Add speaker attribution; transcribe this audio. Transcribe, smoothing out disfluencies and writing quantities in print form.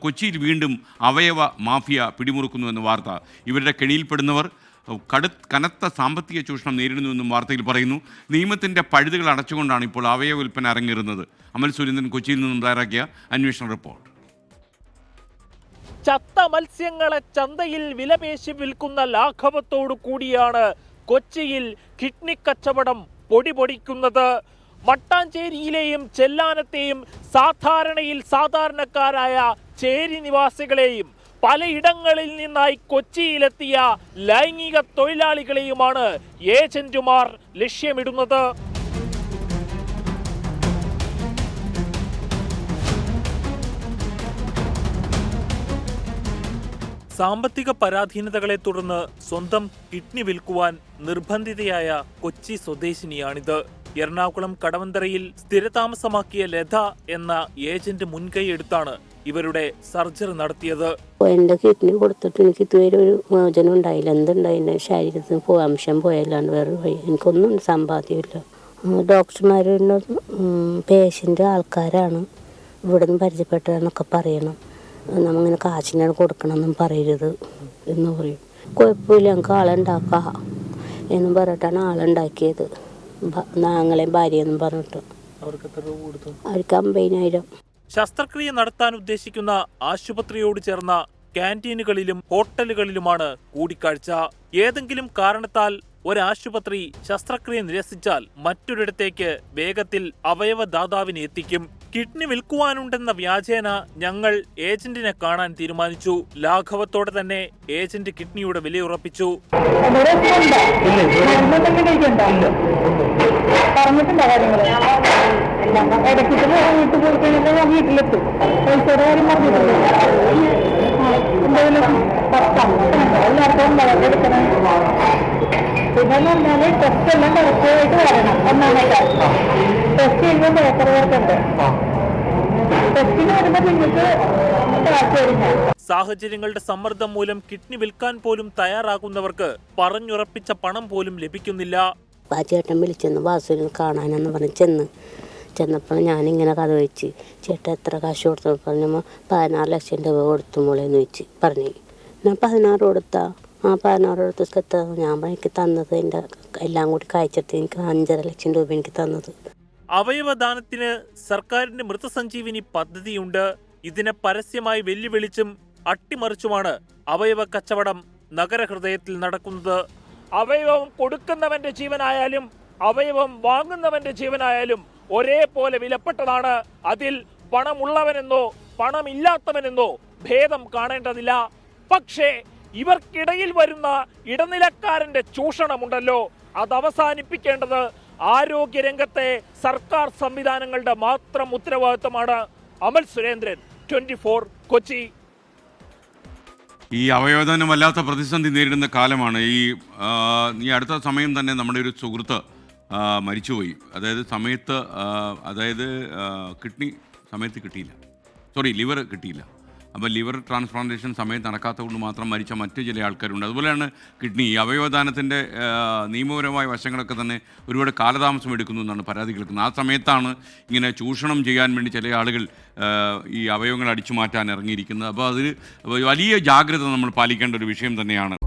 Speaker 1: കൊച്ചിയിൽ വീണ്ടും അവയവ മാഫിയ പിടിമുറുക്കുന്നു എന്ന വാർത്ത. ഇവരുടെ കെണിയിൽപ്പെടുന്നവർ കനത്ത സാമ്പത്തിക ചൂഷണം നേരിടുന്നുവെന്നും വാർത്തയിൽ പറയുന്നു. നിയമത്തിൻ്റെ പഴുതുകൾ അടച്ചുകൊണ്ടാണ് ഇപ്പോൾ അവയവ വിൽപ്പന അരങ്ങേറുന്നത്. അമൽ സുരേന്ദ്രൻ കൊച്ചിയിൽ നിന്നും തയ്യാറാക്കിയ അന്വേഷണ റിപ്പോർട്ട്.
Speaker 2: ചത്ത മത്സ്യങ്ങളെ ചന്തയിൽ വിലപേശി വിൽക്കുന്ന ലാഘവത്തോടു കൂടിയാണ് കൊച്ചിയിൽ കിഡ്നി കച്ചവടം പൊടിപൊടിക്കുന്നത്. മട്ടാഞ്ചേരിയിലെയും ചെല്ലാനത്തെയും സാധാരണക്കാരായ ചേരി നിവാസികളെയും പലയിടങ്ങളിൽ നിന്നായി കൊച്ചിയിലെത്തിയ ലൈംഗിക തൊഴിലാളികളെയുമാണ് ഏജന്റുമാർ ലക്ഷ്യമിടുന്നത്. സാമ്പത്തിക പരാധീനതകളെ തുടർന്ന് സ്വന്തം കിഡ്നി വിൽക്കുവാൻ നിർബന്ധിതയായ കൊച്ചി സ്വദേശിനിയാണിത്. എറണാകുളം കടവന്തറയിൽ സ്ഥിരതാമസമാക്കിയ ലത എന്ന ഏജന്റ് മുൻകൈയെടുത്താണ് ഇവരുടെ സർജറി നടത്തിയത്.
Speaker 3: എന്റെ കിഡ്നി കൊടുത്തിട്ട് എനിക്ക് ഇതുവരെ ഒരു മോചനം ഉണ്ടായില്ല. എന്തുണ്ടായില്ല, ശരീരത്തിന് അംശം പോയല്ലാണ്ട് വേറെ വഴി എനിക്കൊന്നും സമ്പാദ്യമില്ല. ഡോക്ടർമാരോട് പേഷ്യൻ്റ് ആൾക്കാരാണ് ഇവിടുന്ന് പരിചയപ്പെട്ടതെന്നൊക്കെ പറയണം. നമ്മളിങ്ങനെ കാശിനാണ് കൊടുക്കണമെന്നും പറയരുത് എന്ന് പറയും. കുഴപ്പമില്ല, ഞങ്ങൾക്ക് ആളുണ്ടാക്കാം എന്നും പറഞ്ഞിട്ടാണ് ആളുണ്ടാക്കിയത്. ഞങ്ങളെയും ഭാര്യയെന്നും പറഞ്ഞിട്ട് അവർക്ക് 50,000.
Speaker 2: ശസ്ത്രക്രിയ നടത്താൻ ഉദ്ദേശിക്കുന്ന ആശുപത്രിയോട് ചേർന്ന ക്യാൻറ്റീനുകളിലും ഹോട്ടലുകളിലുമാണ് കൂടിക്കാഴ്ച. ഏതെങ്കിലും കാരണത്താൽ ഒരാശുപത്രി ശസ്ത്രക്രിയ നിരസിച്ചാൽ മറ്റൊരിടത്തേക്ക് വേഗത്തിൽ അവയവദാതാവിനെ എത്തിക്കും. കിഡ്നി വിൽക്കുവാനുണ്ടെന്ന വ്യാജേന ഞങ്ങൾ ഏജന്റിനെ കാണാൻ തീരുമാനിച്ചു. ലാഘവത്തോടെ തന്നെ ഏജന്റ് കിഡ്നിയുടെ വിലയുറപ്പിച്ചു.
Speaker 4: പിന്നെ ടെസ്റ്റ് എല്ലാം കറക്റ്റായിട്ട് വരണം. ഒന്നാമത്തെ ടെസ്റ്റ് ചെയ്യുമ്പോൾ പേപ്പർ വർക്കുണ്ട്. ടെസ്റ്റിന് വരുമ്പോൾ നിങ്ങൾക്ക്
Speaker 2: സാഹചര്യങ്ങളുടെ സമ്മർദ്ദം മൂലം കിഡ്നി വിൽക്കാൻ പോലും തയ്യാറാകുന്നവർക്ക് പറഞ്ഞുറപ്പിച്ച പണം പോലും ലഭിക്കുന്നില്ല.
Speaker 3: ആ ചേട്ടൻ വിളിച്ചെന്ന് വാസുവിനെ കാണാനെന്ന് പറഞ്ഞ് ചെന്നപ്പോൾ ഞാനിങ്ങനെ കഥ വെച്ച്, ചേട്ടൻ എത്ര കാശ് കൊടുത്തു പറഞ്ഞപ്പോൾ 16 ലക്ഷം രൂപ കൊടുത്തു മോളേന്ന് വെച്ച് പറഞ്ഞു. ഞാൻ 16 കൊടുത്താ. 16 കൊടുത്ത് ഞാൻ എനിക്ക് തന്നത് എൻ്റെ എല്ലാം കൂടി കഴിച്ചിട്ട് എനിക്ക് 5.5 ലക്ഷം രൂപ എനിക്ക് തന്നത്.
Speaker 2: അവയവദാനത്തിന് സർക്കാരിന്റെ മൃതസഞ്ജീവിനി പദ്ധതിയുണ്ട്. ഇതിനെ പരസ്യമായി വെല്ലുവിളിച്ചും അട്ടിമറിച്ചുമാണ് അവയവ കച്ചവടം നഗരഹൃദയത്തിൽ നടക്കുന്നത്. അവയവം കൊടുക്കുന്നവന്റെ ജീവനായാലും അവയവം വാങ്ങുന്നവന്റെ ജീവനായാലും ഒരേപോലെ വിലപ്പെട്ടതാണ്. അതിൽ പണമുള്ളവനെന്നോ പണമില്ലാത്തവനെന്നോ ഭേദം കാണേണ്ടതില്ല. പക്ഷേ ഇവർക്കിടയിൽ വരുന്ന ഇടനിലക്കാരന്റെ ചൂഷണമുണ്ടല്ലോ, അത് അവസാനിപ്പിക്കേണ്ടത് ആരോഗ്യരംഗത്തെ സർക്കാർ സംവിധാനങ്ങളുടെ മാത്രം ഉത്തരവാദിത്തമാണ്. അമൽ സുരേന്ദ്രൻ, 24 കൊച്ചി.
Speaker 1: ഈ അവയവദാനം വല്ലാത്ത പ്രതിസന്ധി നേരിടുന്ന കാലമാണ്. ഈ അടുത്ത സമയം തന്നെ നമ്മുടെ ഒരു സുഹൃത്ത് മരിച്ചുപോയി. കിഡ്നി സമയത്ത് കിട്ടിയില്ല, ലിവർ കിട്ടിയില്ല. അപ്പോൾ ലിവർ ട്രാൻസ്പ്ലാന്റേഷൻ സമയത്ത് നടക്കാത്തതുകൊണ്ട് മാത്രം മരിച്ച മറ്റ് ചില ആൾക്കാരുണ്ട്. അതുപോലെയാണ് കിഡ്നി. ഈ അവയവദാനത്തിൻ്റെ നിയമപരമായ വശങ്ങളൊക്കെ തന്നെ ഒരുപാട് കാലതാമസം എടുക്കുന്നു എന്നാണ് പരാതി കേൾക്കുന്നത്. ആ സമയത്താണ് ഇങ്ങനെ ചൂഷണം ചെയ്യാൻ വേണ്ടി ചില ആളുകൾ ഈ അവയവങ്ങൾ അടിച്ചു മാറ്റാൻ ഇറങ്ങിയിരിക്കുന്നത്. അപ്പോൾ അതിൽ വലിയ ജാഗ്രത നമ്മൾ പാലിക്കേണ്ട ഒരു വിഷയം തന്നെയാണ്.